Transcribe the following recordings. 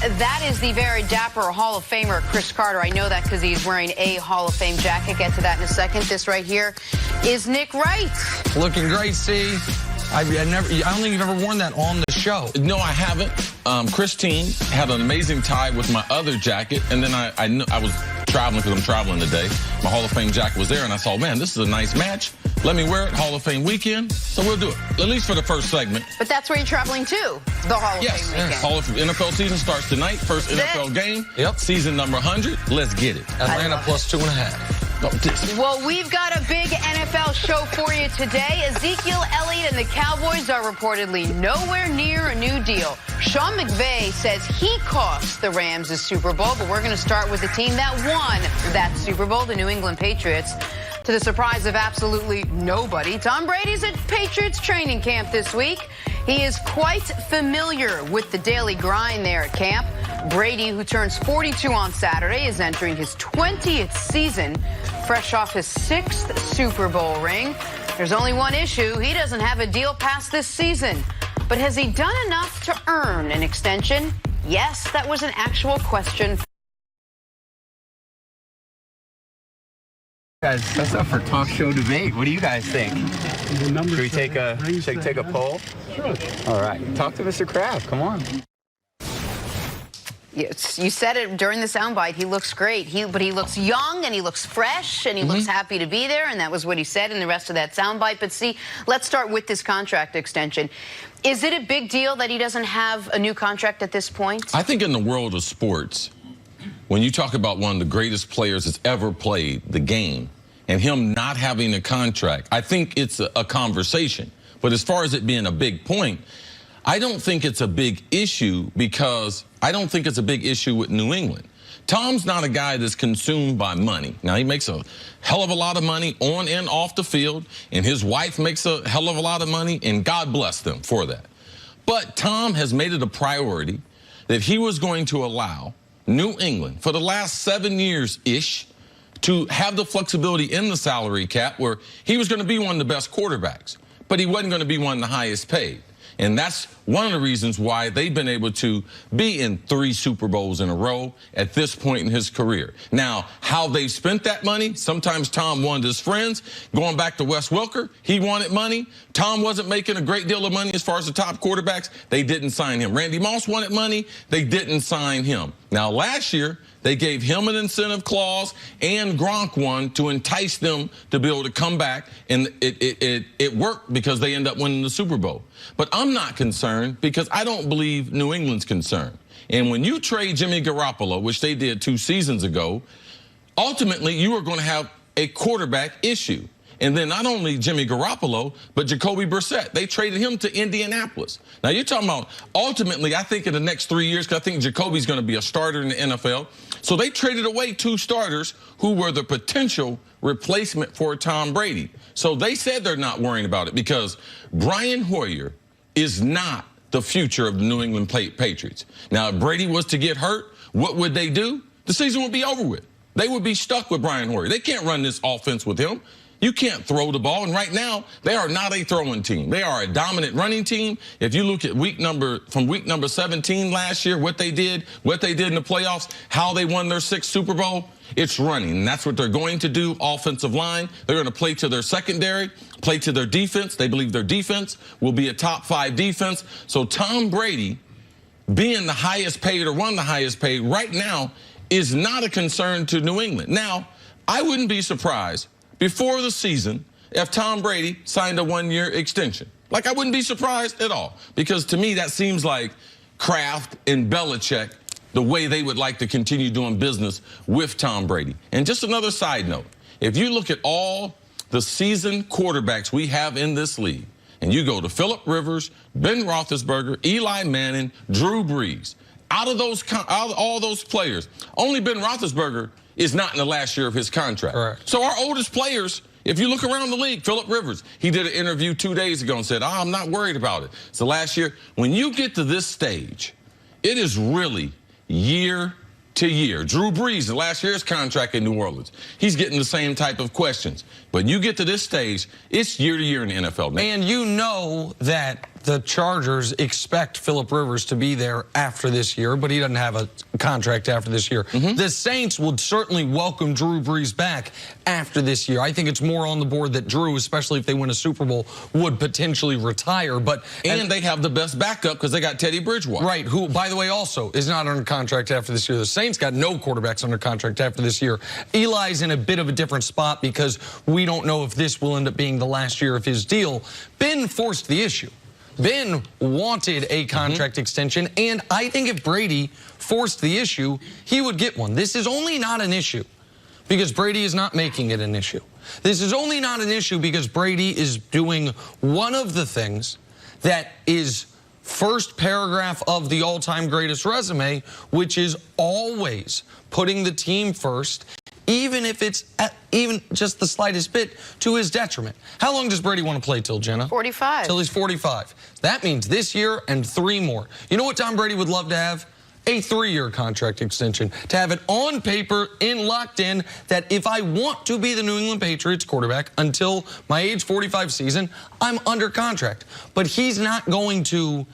That is the very dapper Hall of Famer, Cris Carter. I know that because he's wearing a Hall of Fame jacket. Get to that in a second. This right here is Nick Wright. Looking great, C. I don't think you've ever worn that on the show. No, I haven't. Christine had an amazing tie with my other jacket, and then I was traveling because I'm traveling today. My Hall of Fame jacket was there, and I saw, man, this is a nice match. Let me wear it, Hall of Fame weekend. So we'll do it, at least for the first segment. But that's where you're traveling to, the Hall of Fame weekend. Hall of NFL season starts tonight. First NFL game. Yep. Season number 100. Let's get it. Atlanta plus 2.5. Well, we've got a big NFL show for you today. Ezekiel Elliott and the Cowboys are reportedly nowhere near a new deal. Sean McVay says he cost the Rams a Super Bowl, but we're going to start with the team that won that Super Bowl, the New England Patriots. To the surprise of absolutely nobody, Tom Brady's at Patriots training camp this week. He is quite familiar with the daily grind there at camp. Brady, who turns 42 on Saturday, is entering his 20th season, fresh off his 6th Super Bowl ring. There's only one issue. He doesn't have a deal past this season. But has he done enough to earn an extension? Yes, that was an actual question. Guys, that's up for talk show debate. What do you guys think? Should we take a poll? Sure. All right. Talk to Mr. Kraft. Come on. Yes, you said it during the soundbite. He looks great. But he looks young and he looks fresh and he looks happy to be there. And that was what he said in the rest of that soundbite. But see, let's start with this contract extension. Is it a big deal that he doesn't have a new contract at this point? I think in the world of sports, when you talk about one of the greatest players that's ever played the game and him not having a contract, I think it's a conversation. But as far as it being a big point, I don't think it's a big issue because I don't think it's a big issue with New England. Tom's not a guy that's consumed by money. Now, he makes a hell of a lot of money on and off the field, and his wife makes a hell of a lot of money, and God bless them for that. But Tom has made it a priority that he was going to allow New England for the last 7 years-ish to have the flexibility in the salary cap where he was going to be one of the best quarterbacks, but he wasn't going to be one of the highest paid. And that's one of the reasons why they've been able to be in 3 Super Bowls in a row at this point in his career. Now, how they've spent that money, sometimes Tom wanted his friends. Going back to Wes Welker, he wanted money. Tom wasn't making a great deal of money as far as the top quarterbacks. They didn't sign him. Randy Moss wanted money. They didn't sign him. Now, last year, they gave him an incentive clause and Gronk one to entice them to be able to come back, and it worked because they end up winning the Super Bowl. But I'm not concerned because I don't believe New England's concerned. And when you trade Jimmy Garoppolo, which they did 2 seasons ago, ultimately you are going to have a quarterback issue. And then not only Jimmy Garoppolo, but Jacoby Brissett. They traded him to Indianapolis. Now, you're talking about ultimately, I think in the next 3 years, because I think Jacoby's going to be a starter in the NFL. So they traded away 2 starters who were the potential replacement for Tom Brady. So they said they're not worrying about it because Brian Hoyer is not the future of the New England Patriots. Now, if Brady was to get hurt, what would they do? The season would be over with. They would be stuck with Brian Hoyer. They can't run this offense with him. You can't throw the ball, and right now, they are not a throwing team. They are a dominant running team. If you look at from week number 17 last year, what they did in the playoffs, how they won their 6th Super Bowl, it's running, and that's what they're going to do, offensive line. They're going to play to their secondary, play to their defense. They believe their defense will be a top 5 defense. So Tom Brady, being the highest paid or one of the highest paid right now, is not a concern to New England. Now, I wouldn't be surprised before the season if Tom Brady signed a 1-year extension. Like, I wouldn't be surprised at all, because to me that seems like Kraft and Belichick, the way they would like to continue doing business with Tom Brady. And just another side note, if you look at all the seasoned quarterbacks we have in this league, and you go to Phillip Rivers, Ben Roethlisberger, Eli Manning, Drew Brees, out of all those players, only Ben Roethlisberger is not in the last year of his contract. Correct. So our oldest players, if you look around the league, Phillip Rivers, he did an interview 2 days ago and said, I'm not worried about it. So last year, when you get to this stage, it is really year to year. Drew Brees, the last year's contract in New Orleans, he's getting the same type of questions. But you get to this stage, it's year to year in the NFL. And you know that the Chargers expect Phillip Rivers to be there after this year, but he doesn't have a contract after this year. The Saints would certainly welcome Drew Brees back after this year. I think it's more on the board that Drew, especially if they win a Super Bowl, would potentially retire. And they have the best backup because they got Teddy Bridgewater. Right, who, by the way, also is not under contract after this year. The Saints got no quarterbacks under contract after this year. Eli's in a bit of a different spot because we don't know if this will end up being the last year of his deal. Ben forced the issue. Ben wanted a contract extension, and I think if Brady forced the issue, he would get one. This is only not an issue because Brady is not making it an issue. This is only not an issue because Brady is doing one of the things that is first paragraph of the all-time greatest resume, which is always putting the team first, even if it's even just the slightest bit to his detriment. How long does Brady want to play till, Jenna? 45. Till he's 45. That means this year and 3 more. You know what Tom Brady would love to have? A 3-year contract extension. To have it on paper and locked in that if I want to be the New England Patriots quarterback until my age 45 season, I'm under contract. But he's not going to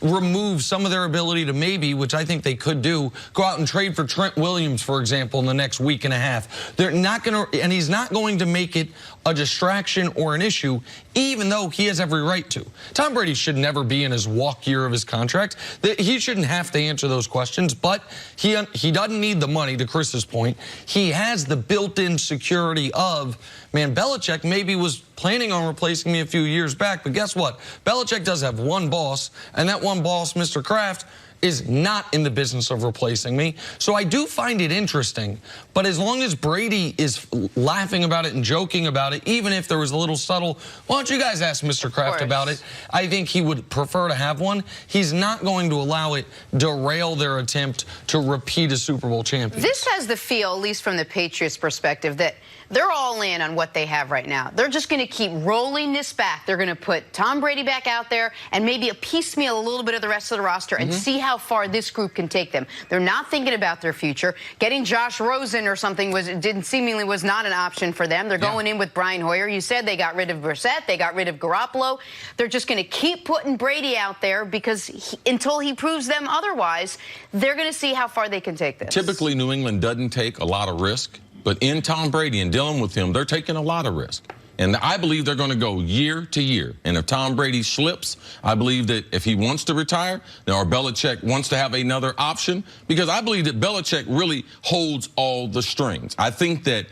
remove some of their ability to maybe, which I think they could do, go out and trade for Trent Williams, for example, in the next week and a half. They're not going to, and he's not going to make it a distraction or an issue, even though he has every right to. Tom Brady should never be in his walk year of his contract. He shouldn't have to answer those questions, but he doesn't need the money, to Chris's point. He has the built-in security of, man, Belichick maybe was planning on replacing me a few years back, but guess what? Belichick does have one boss, and that one boss, Mr. Kraft, is not in the business of replacing me. So I do find it interesting, but as long as Brady is laughing about it and joking about it, even if there was a little subtle, why don't you guys ask Mr. Kraft about it? I think he would prefer to have one. He's not going to allow it derail their attempt to repeat a Super Bowl champion. This has the feel, at least from the Patriots' perspective, that they're all in on what they have right now. They're just going to keep rolling this back. They're going to put Tom Brady back out there and maybe a piecemeal a little bit of the rest of the roster and see how far this group can take them. They're not thinking about their future. Getting Josh Rosen or something was not an option for them. They're going in with Brian Hoyer. You said they got rid of Brissett. They got rid of Garoppolo. They're just going to keep putting Brady out there because until he proves them otherwise, they're going to see how far they can take this. Typically, New England doesn't take a lot of risk. But in Tom Brady and dealing with him, they're taking a lot of risk. And I believe they're going to go year to year. And if Tom Brady slips, I believe that if he wants to retire, or Belichick wants to have another option, because I believe that Belichick really holds all the strings. I think that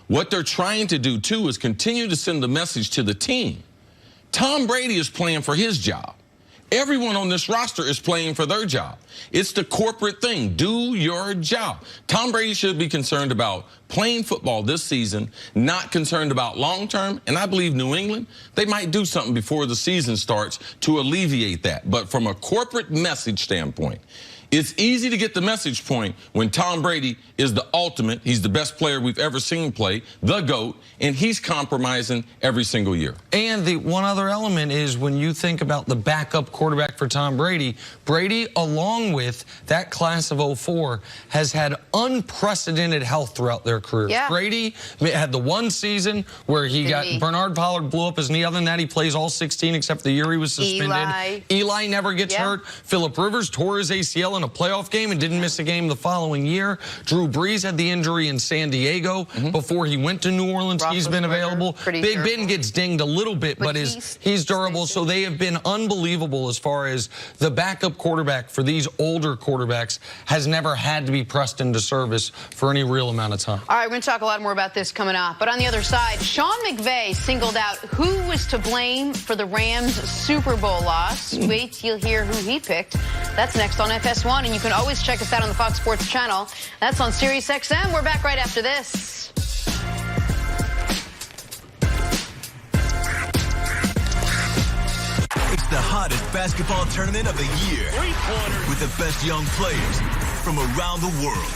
what they're trying to do, too, is continue to send the message to the team. Tom Brady is playing for his job. Everyone on this roster is playing for their job. It's the corporate thing. Do your job. Tom Brady should be concerned about playing football this season, not concerned about long-term. And I believe New England, they might do something before the season starts to alleviate that. But from a corporate message standpoint, it's easy to get the message point when Tom Brady is the ultimate. He's the best player we've ever seen play, the GOAT, and he's compromising every single year. And the one other element is when you think about the backup quarterback for Tom Brady, Brady, along with that class of 04, has had unprecedented health throughout their careers. Yeah. Brady had the one season where he Bernard Pollard blew up his knee. Other than that, he plays all 16 except for the year he was suspended. Eli never gets hurt. Phillip Rivers tore his ACL in a playoff game and didn't miss a game the following year. Drew Brees had the injury in San Diego before he went to New Orleans. He's been available. Big Ben gets dinged a little bit, but he's durable. So they have been unbelievable as far as the backup quarterback for these older quarterbacks has never had to be pressed into service for any real amount of time. All right, we're going to talk a lot more about this coming up. But on the other side, Sean McVay singled out who was to blame for the Rams' Super Bowl loss. Wait till you'll hear who he picked. That's next on FS1. And you can always check us out on the Fox Sports channel. That's on Sirius XM. We're back right after this. It's the hottest basketball tournament of the year. With the best young players from around the world.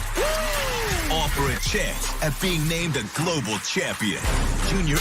All for a chance at being named a global champion. Junior